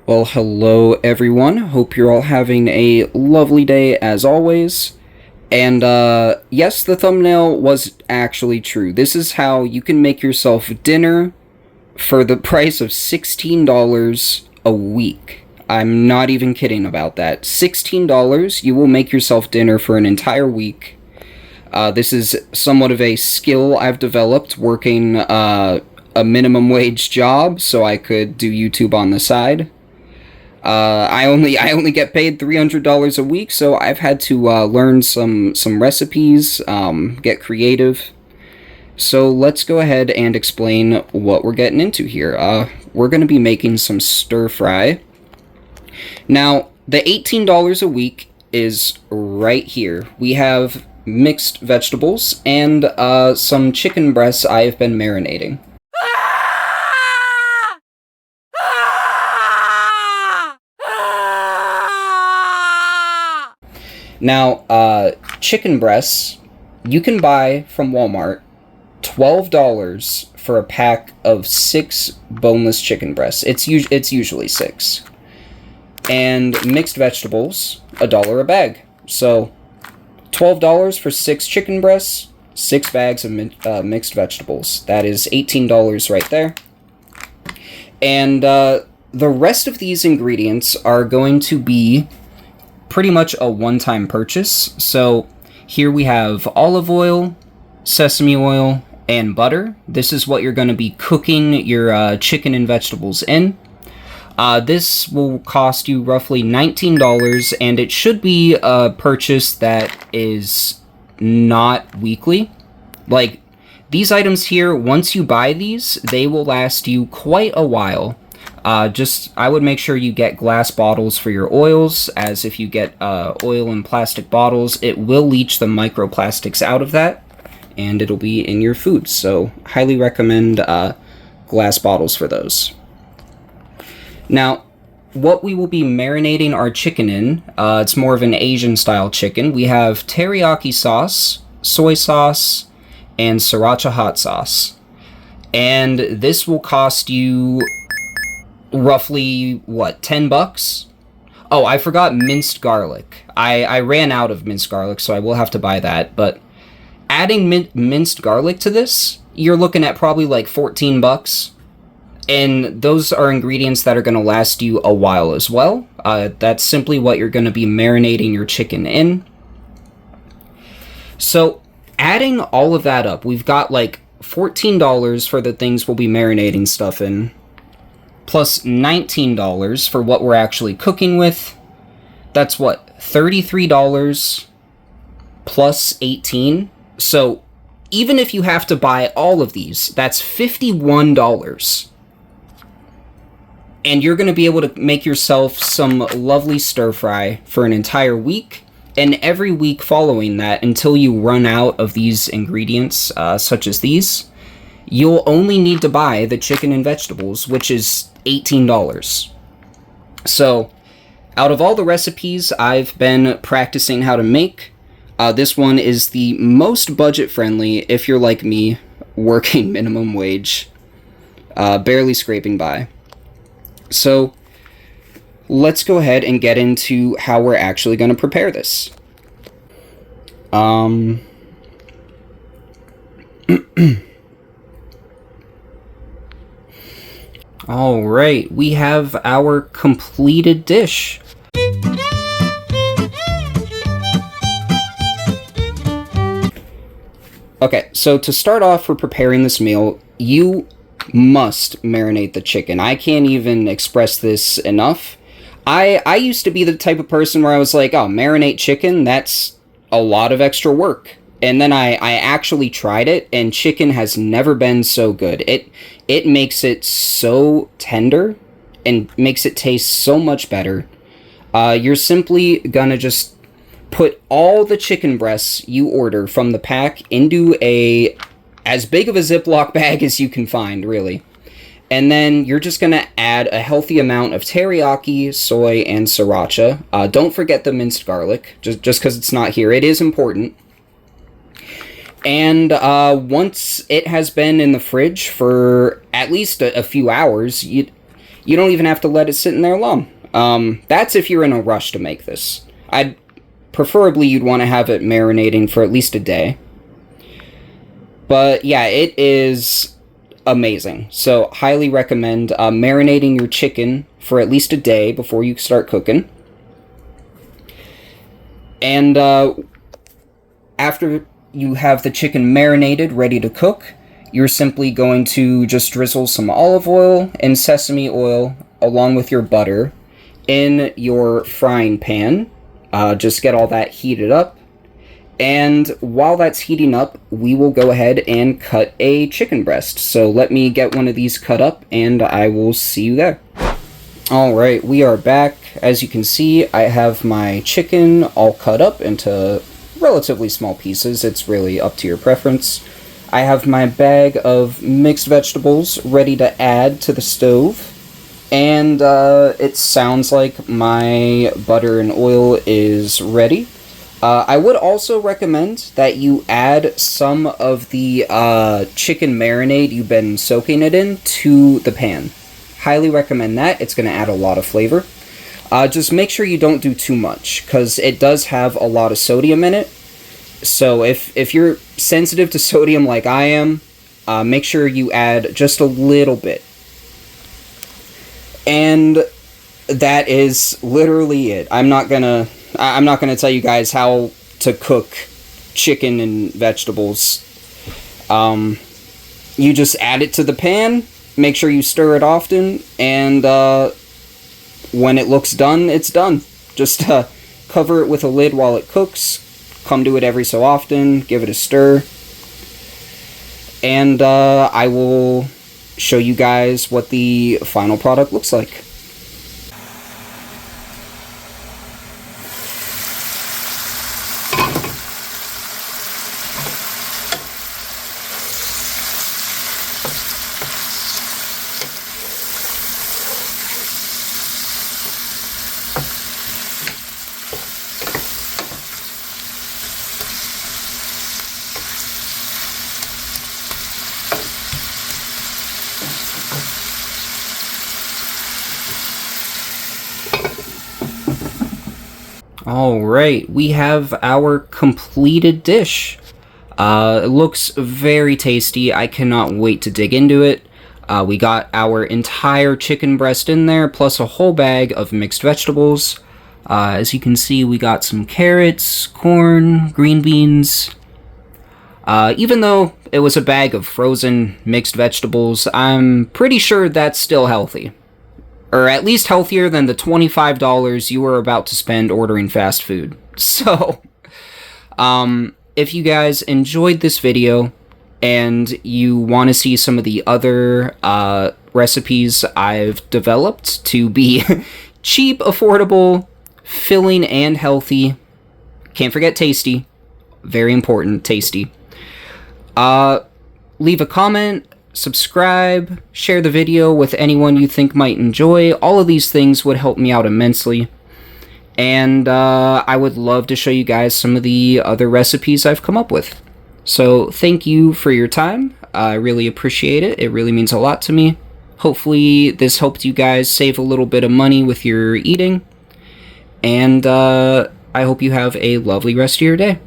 Well, hello everyone. Hope you're all having a lovely day as always. And yes, the thumbnail was actually true. This is how you can make yourself dinner for the price of $16 a week. I'm not even kidding about that. $16, you will make yourself dinner for an entire week. This is somewhat of a skill I've developed working a minimum wage job so I could do YouTube on the side. I only get paid $300 a week, so I've had to learn some recipes, get creative. So let's go ahead and explain what we're getting into here. We're going to be making some stir fry. Now, the $18 a week is right here. We have mixed vegetables and some chicken breasts I've been marinating. Now, chicken breasts, you can buy from Walmart $12 for a pack of 6 boneless chicken breasts. It's usually 6. And mixed vegetables, $1 a bag. So, $12 for 6 chicken breasts, 6 bags of mixed vegetables. That is $18 right there. And the rest of these ingredients are going to be pretty much a one-time purchase. So here we have olive oil, sesame oil, and butter. This is what you're going to be cooking your chicken and vegetables in. This will cost you roughly $19, and it should be a purchase that is not weekly. Like, these items here, once you buy these, they will last you quite a while. I would make sure you get glass bottles for your oils, as if you get oil in plastic bottles, it will leach the microplastics out of that, and it'll be in your food. So, highly recommend glass bottles for those. Now, what we will be marinating our chicken in, it's more of an Asian-style chicken. We have teriyaki sauce, soy sauce, and sriracha hot sauce. And this will cost you roughly, $10? Oh, I forgot minced garlic. I ran out of minced garlic, so I will have to buy that. But adding minced garlic to this, you're looking at probably like $14. And those are ingredients that are going to last you a while as well. That's simply what you're going to be marinating your chicken in. So, adding all of that up, we've got like $14 for the things we'll be marinating stuff in, plus $19 for what we're actually cooking with. That's what, $33 plus $18? So, even if you have to buy all of these, that's $51. And you're going to be able to make yourself some lovely stir fry for an entire week, and every week following that until you run out of these ingredients, such as these, you'll only need to buy the chicken and vegetables, which is $18. So, out of all the recipes I've been practicing how to make, this one is the most budget-friendly if you're like me, working minimum wage, barely scraping by. So, let's go ahead and get into how we're actually going to prepare this. Alright, we have our completed dish. Okay, so to start off for preparing this meal, you must marinate the chicken. I can't even express this enough. I used to be the type of person where I was like, oh, marinate chicken, that's a lot of extra work. And then I actually tried it, and chicken has never been so good. It makes it so tender and makes it taste so much better. You're simply gonna just put all the chicken breasts you order from the pack into as big of a Ziploc bag as you can find, really. And then you're just going to add a healthy amount of teriyaki, soy, and sriracha. Don't forget the minced garlic, just because it's not here. It is important. And once it has been in the fridge for at least a few hours, You don't even have to let it sit in there long. That's if you're in a rush to make this. Preferably you'd want to have it marinating for at least a day. But yeah, it is amazing. So highly recommend marinating your chicken for at least a day before you start cooking. And after you have the chicken marinated, ready to cook, you're simply going to just drizzle some olive oil and sesame oil along with your butter in your frying pan. Just get all that heated up. And while that's heating up, we will go ahead and cut a chicken breast. So let me get one of these cut up and I will see you there. Alright, we are back. As you can see, I have my chicken all cut up into relatively small pieces. It's really up to your preference. I have my bag of mixed vegetables ready to add to the stove. And it sounds like my butter and oil is ready. I would also recommend that you add some of the chicken marinade you've been soaking it in to the pan. Highly recommend that. It's going to add a lot of flavor. Just make sure you don't do too much, because it does have a lot of sodium in it. So if you're sensitive to sodium like I am, make sure you add just a little bit. And that is literally it. I'm not gonna tell you guys how to cook chicken and vegetables. You just add it to the pan, make sure you stir it often, and when it looks done, it's done. Just cover it with a lid while it cooks. Come to it every so often, give it a stir. And I will show you guys what the final product looks like. Alright, we have our completed dish. It looks very tasty. I cannot wait to dig into it. We got our entire chicken breast in there, plus a whole bag of mixed vegetables. As you can see, we got some carrots, corn, green beans. Even though it was a bag of frozen mixed vegetables, I'm pretty sure that's still healthy. Or at least healthier than the $25 you were about to spend ordering fast food. So, if you guys enjoyed this video and you want to see some of the other recipes I've developed to be cheap, affordable, filling, and healthy, can't forget tasty, very important, tasty, leave a comment, subscribe, share the video with anyone you think might enjoy. All of these things would help me out immensely. And I would love to show you guys some of the other recipes I've come up with. So thank you for your time. I really appreciate it. It really means a lot to me. Hopefully this helped you guys save a little bit of money with your eating. And I hope you have a lovely rest of your day.